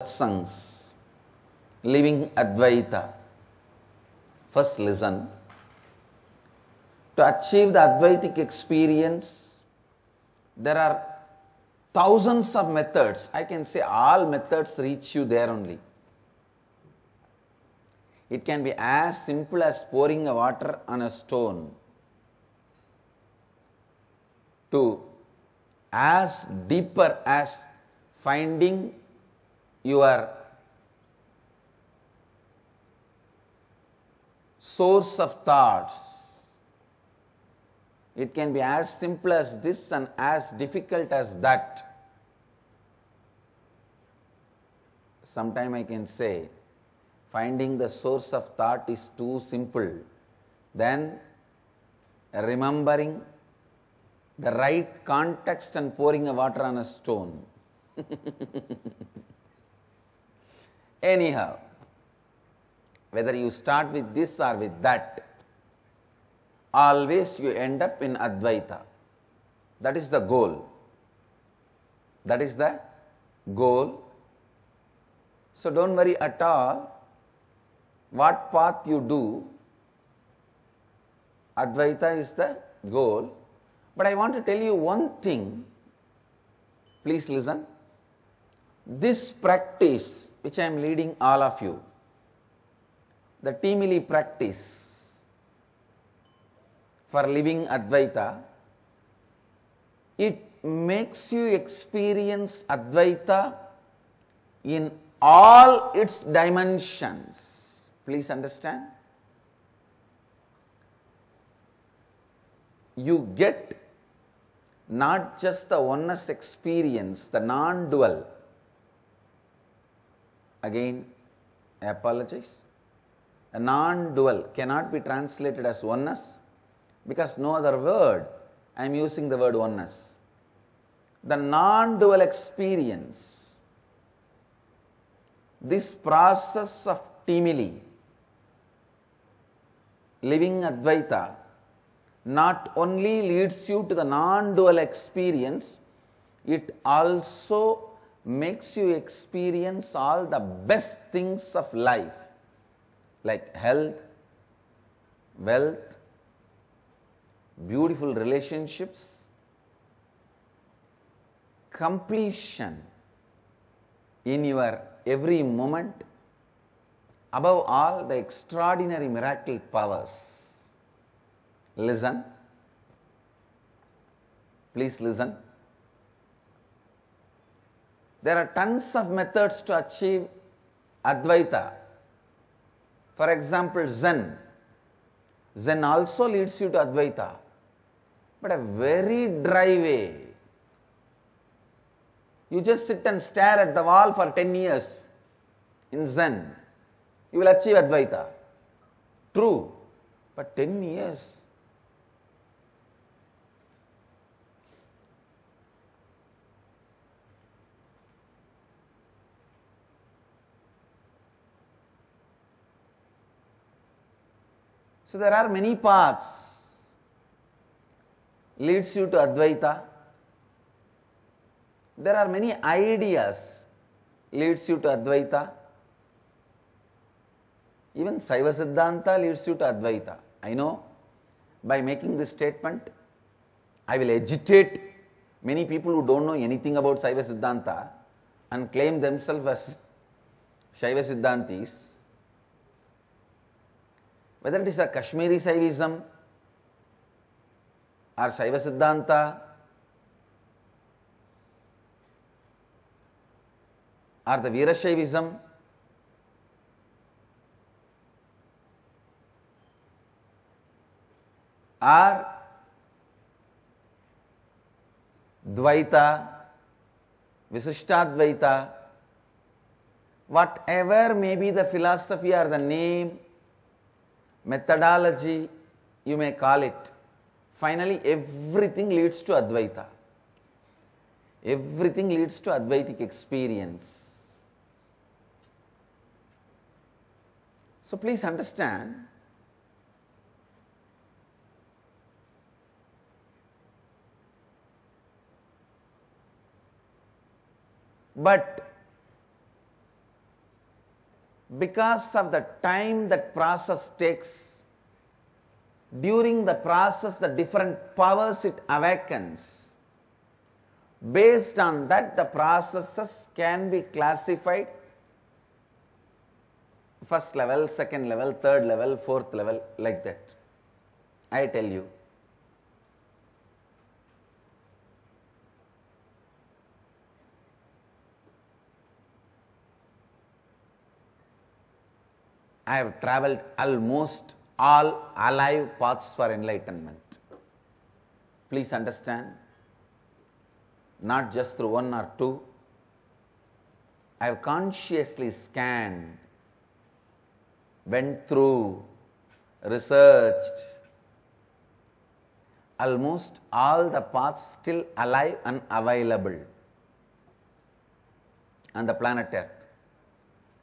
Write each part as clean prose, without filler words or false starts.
Satsang's living Advaita. First listen. To achieve the Advaitic experience, there are thousands of methods. I can say all methods reach you there only. It can be as simple as pouring a water on a stone to as deeper as finding your source of thoughts. It can be as simple as this and as difficult as that. Sometimes I can say, finding the source of thought is too simple. Then remembering the right context and pouring a water on a stone. Anyhow, whether you start with this or with that, always you end up in Advaita. That is the goal. That is the goal. So don't worry at all what path you do. Advaita is the goal. But I want to tell you one thing. Please listen. This practice which I am leading all of you, the Timili practice for living Advaita, it makes you experience Advaita in all its dimensions. Please understand. You get not just the oneness experience, the non-dual. Again, I apologize. A non-dual cannot be translated as oneness because no other word. I am using the word oneness. The non-dual experience, this process of Timili, living Advaita, not only leads you to the non-dual experience, it also makes you experience all the best things of life, like health, wealth, beautiful relationships, completion in your every moment, above all the extraordinary miracle powers. Listen. Please listen. There are tons of methods to achieve Advaita. For example, Zen. Zen also leads you to Advaita, but a very dry way. You just sit and stare at the wall for 10 years in Zen. You will achieve Advaita. True, but 10 years. So there are many paths leads you to Advaita. There are many ideas leads you to Advaita. Even Saiva Siddhanta leads you to Advaita. I know by making this statement, I will agitate many people who don't know anything about Saiva Siddhanta and claim themselves as Shaiva Siddhantis. Whether it is a Kashmiri Saivism or Saiva Siddhanta or the Veerashaivism or Dvaita, Visishtadvaita, whatever may be the philosophy or the name, methodology, you may call it. Finally, everything leads to Advaita. Everything leads to Advaitic experience. So please understand, but because of the time that process takes, during the process the different powers it awakens. Based on that, the processes can be classified first level, second level, third level, fourth level, like that. I tell you. I have travelled almost all alive paths for enlightenment. Please understand, not just through one or two. I have consciously scanned, went through, researched almost all the paths still alive and available on the planet Earth.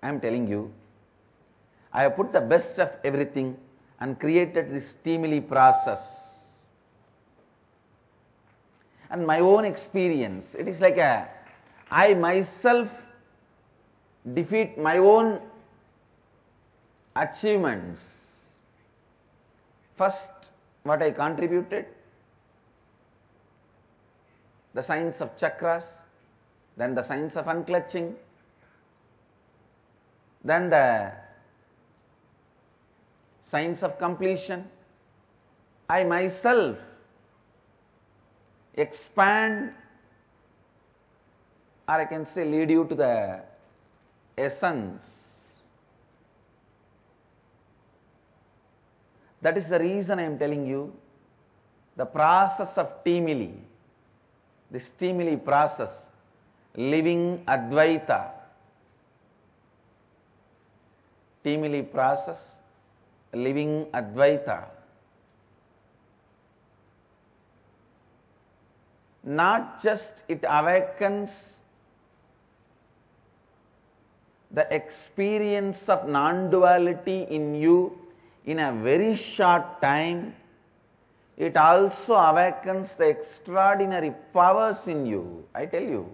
I am telling you, I have put the best of everything and created this stimuli process. And my own experience, it is like I myself defeat my own achievements. First, what I contributed, the science of chakras, then the science of unclutching, then the science of completion. I myself expand, or I can say lead you to the essence. That is the reason I am telling you the process of stimuli, the stimuli process, living Advaita, stimuli process, living Advaita. Not just it awakens the experience of non-duality in you in a very short time, it also awakens the extraordinary powers in you. I tell you,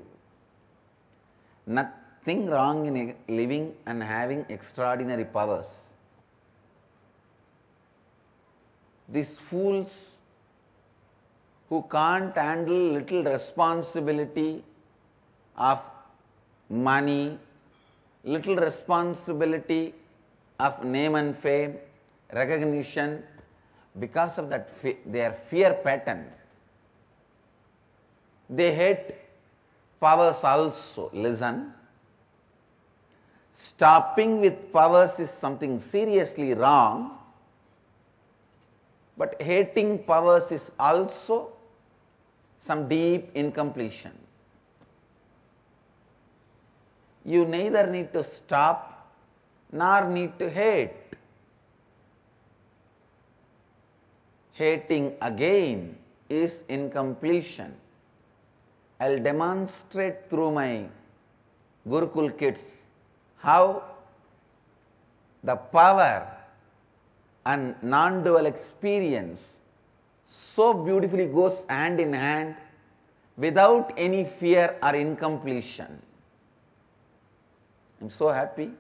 nothing wrong in living and having extraordinary powers. These fools who can't handle little responsibility of money, little responsibility of name and fame, recognition, because of that their fear pattern, they hate powers also. Listen, stopping with powers is something seriously wrong, but hating powers is also some deep incompletion. You neither need to stop nor need to hate. Hating again is incompletion. I will demonstrate through my Gurukul kids how the power and non-dual experience so beautifully goes hand in hand without any fear or incompletion. I am so happy.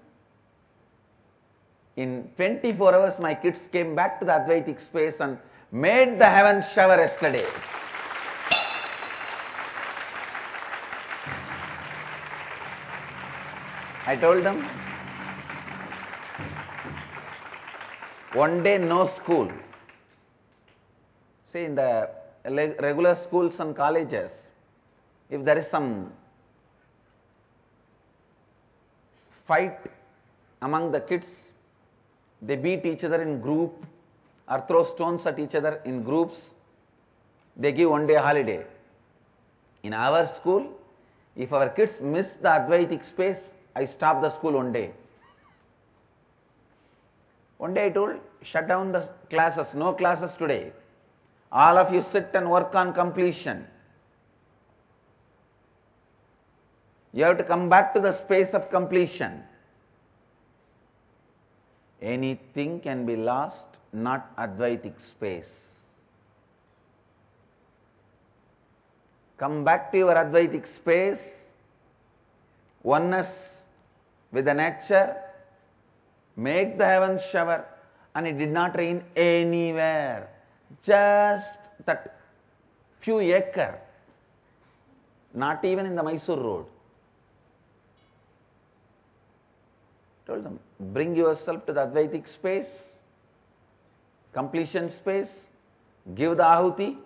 In 24 hours my kids came back to the Advaitic space and made the heaven shower yesterday. I told them, one day no school. See, in the regular schools and colleges, if there is some fight among the kids, they beat each other in group or throw stones at each other in groups, they give one day holiday. In our school, if our kids miss the Advaitic space, I stop the school one day. One day I told, shut down the classes, no classes today. All of you sit and work on completion. You have to come back to the space of completion. Anything can be lost, not Advaitic space. Come back to your Advaitic space, oneness with the nature, make the heavens shower, and it did not rain anywhere. Just that few acre, not even in the Mysore road. Told them, bring yourself to the Advaitic space, completion space, give the ahuti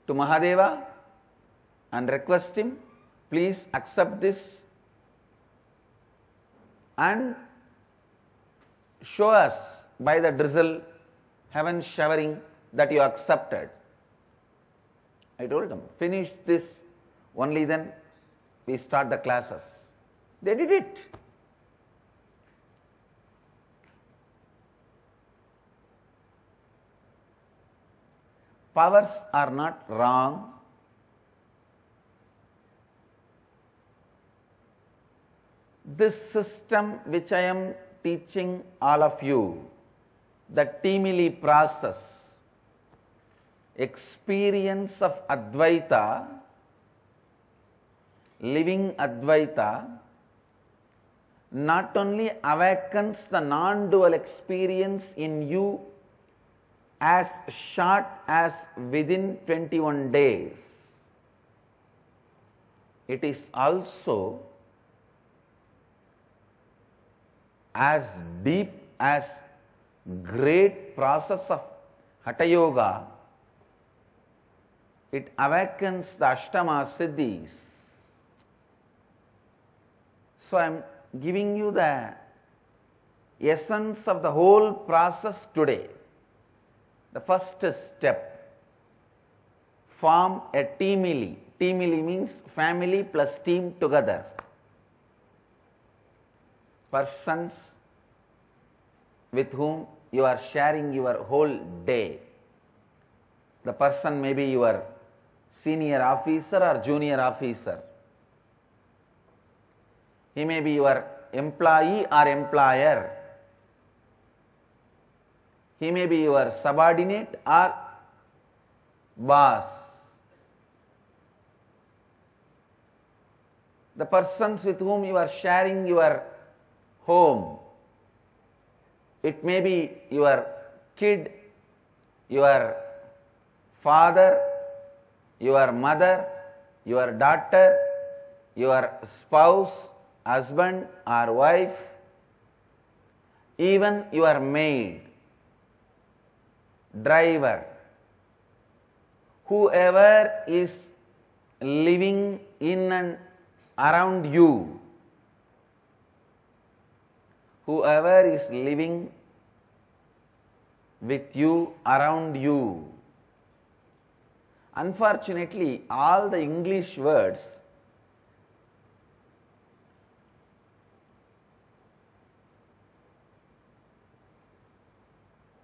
to Mahadeva and request him, please accept this and show us by the drizzle, heaven showering, that you accepted. I told them, finish this, only then we start the classes. They did it. Powers are not wrong. This system which I am teaching all of you, the Timili process, experience of Advaita, living Advaita, not only awakens the non-dual experience in you as short as within 21 days, it is also as deep as great process of Hatha Yoga. It awakens the Ashtama Siddhis. So I am giving you the essence of the whole process today. The first step, form a teamily. Teamily means family plus team together. Persons with whom you are sharing your whole day. The person may be your senior officer or junior officer. He may be your employee or employer. He may be your subordinate or boss. The persons with whom you are sharing your home. It may be your kid, your father, your mother, your daughter, your spouse, husband or wife, even your maid, driver, whoever is living in and around you, whoever is living with you, around you. Unfortunately, all the English words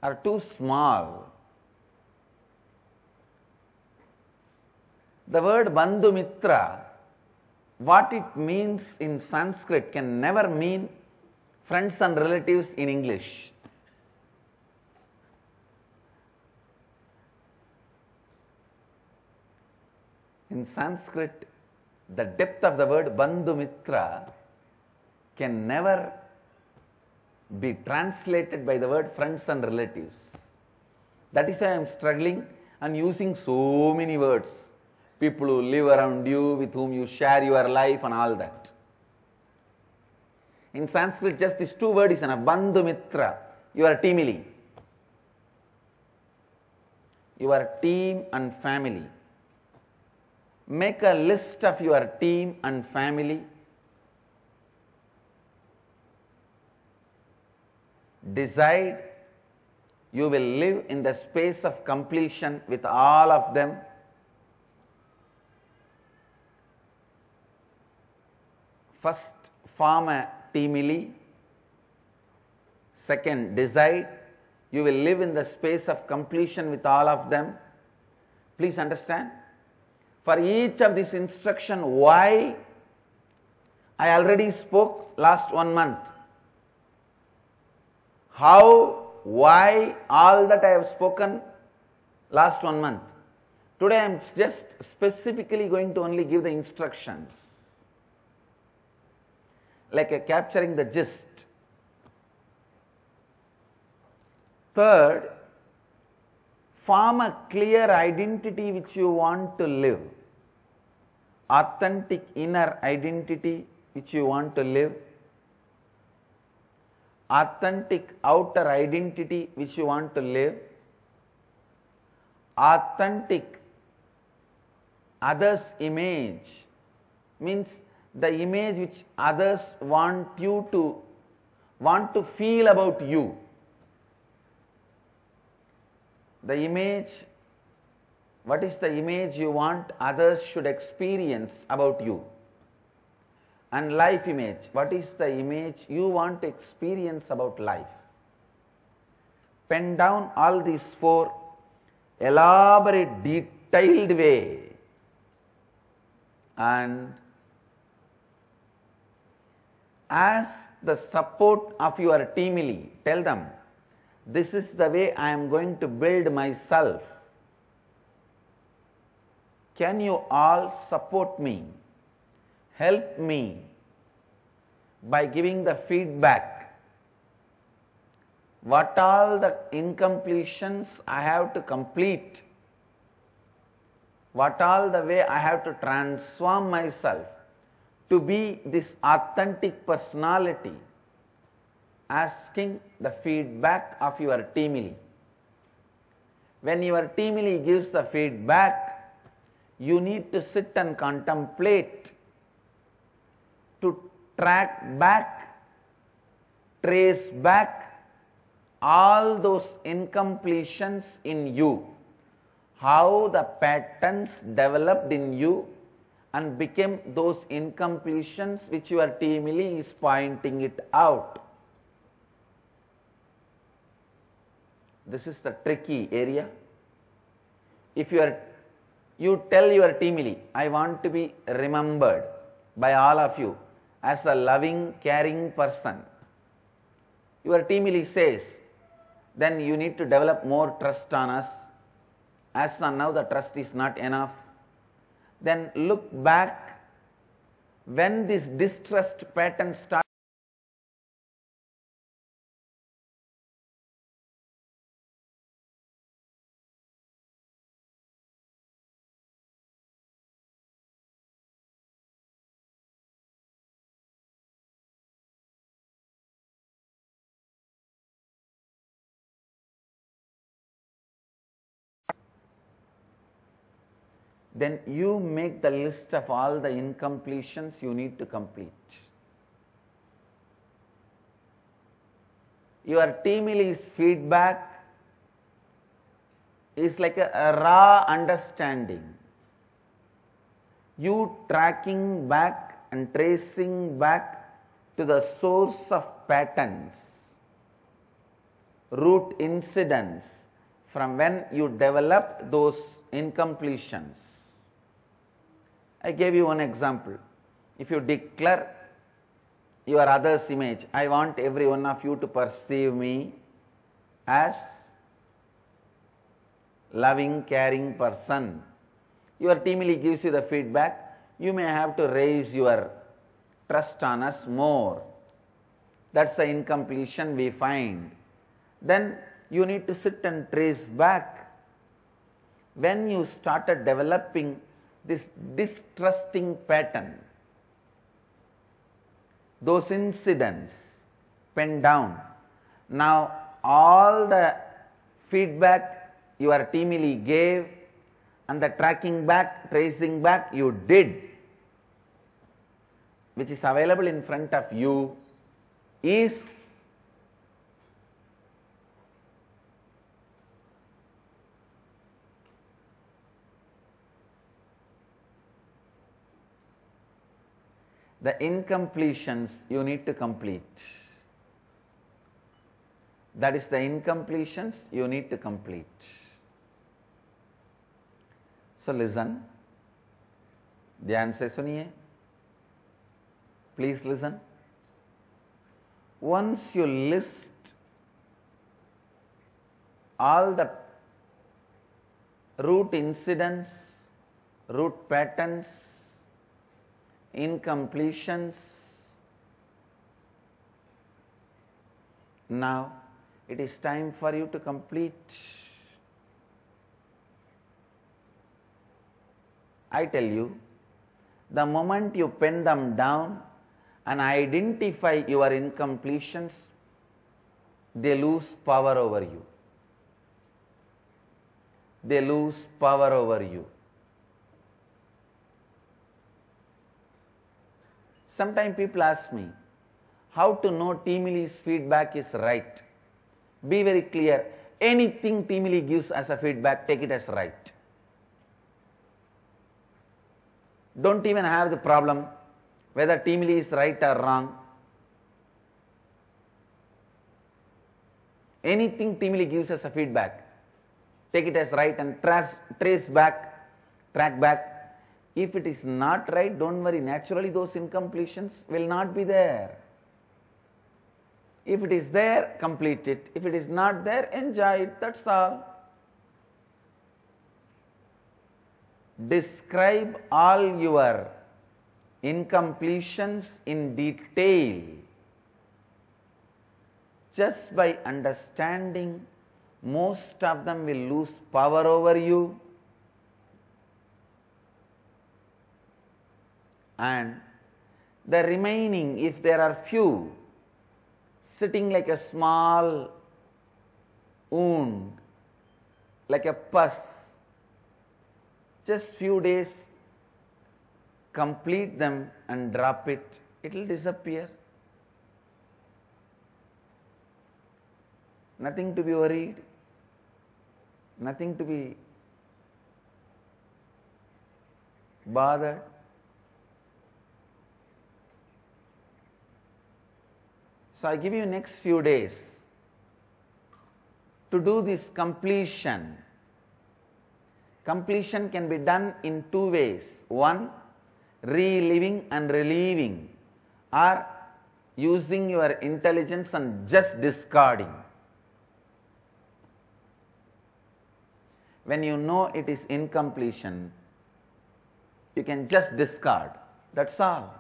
are too small. The word Bandhu Mitra, what it means in Sanskrit can never mean friends and relatives in English. In Sanskrit, the depth of the word Bandhu Mitra can never be translated by the word friends and relatives. That is why I am struggling and using so many words. People who live around you, with whom you share your life and all that. In Sanskrit, just these two words is enough. Bandhu Mitra, your teamily. Your team and family. Make a list of your team and family. Decide you will live in the space of completion with all of them. First, form a teamily. Second, decide you will live in the space of completion with all of them. Please understand. For each of these instruction, why I already spoke last 1 month. How, why, all that I have spoken last 1 month. Today I am just specifically going to only give the instructions. Like capturing the gist. Third, form a clear identity which you want to live. Authentic inner identity which you want to live. Authentic outer identity which you want to live. Authentic others' image means the image which others want to feel about you. The image, what is the image you want others should experience about you? And life image, what is the image you want to experience about life? Pen down all these four, elaborate, detailed way, and ask the support of your teamily. Tell them, this is the way I am going to build myself. Can you all support me? Help me by giving the feedback. What all the incompletions I have to complete? What all the way I have to transform myself to be this authentic personality? Asking the feedback of your teamily. When your teamily gives the feedback, you need to sit and contemplate, to track back, trace back all those incompletions in you, how the patterns developed in you and became those incompletions which your teamily is pointing it out. This is the tricky area. If you tell your teamily, I want to be remembered by all of you as a loving, caring person. Your teamily says, then you need to develop more trust on us. As of now, the trust is not enough. Then look back when this distrust pattern starts. Then you make the list of all the incompletions you need to complete. Your teamily's feedback is like a raw understanding. You tracking back and tracing back to the source of patterns, root incidents from when you developed those incompletions. I gave you one example. If you declare your other's image, I want every one of you to perceive me as loving, caring person. Your teamily gives you the feedback. You may have to raise your trust on us more. That's the incompletion we find. Then you need to sit and trace back. When you started developing this distrusting pattern, those incidents, pen down. Now all the feedback your teamily gave and the tracking back, tracing back you did, which is available in front of you, is the incompletions you need to complete. That is the incompletions you need to complete. So listen. ध्यान से सुनिए. Please listen. Once you list all the root incidents, root patterns, incompletions, now It is time for you to complete. I tell you, the moment you pen them down and identify your incompletions, they lose power over you. They lose power over you. Sometimes people ask me, how to know Teamili's feedback is right? Be very clear. Anything Teamili gives as a feedback, take it as right. Don't even have the problem whether Teamili is right or wrong. Anything Teamili gives as a feedback, take it as right and track back. If it is not right, don't worry. Naturally, those incompletions will not be there. If it is there, complete it. If it is not there, enjoy it. That's all. Describe all your incompletions in detail. Just by understanding, most of them will lose power over you. And the remaining, if there are few, sitting like a small wound, like a pus, just few days, complete them and drop it, it will disappear. Nothing to be worried, nothing to be bothered. So I give you next few days to do this completion. Completion can be done in two ways. One, reliving and relieving, or using your intelligence and just discarding. When you know it is incompletion, you can just discard. That's all.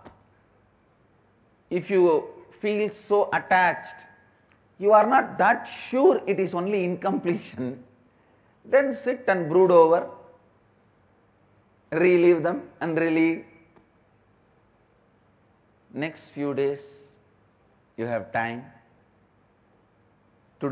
If you feel so attached, you are not that sure it is only incompletion, then sit and brood over, relieve them and relieve. Next few days, you have time.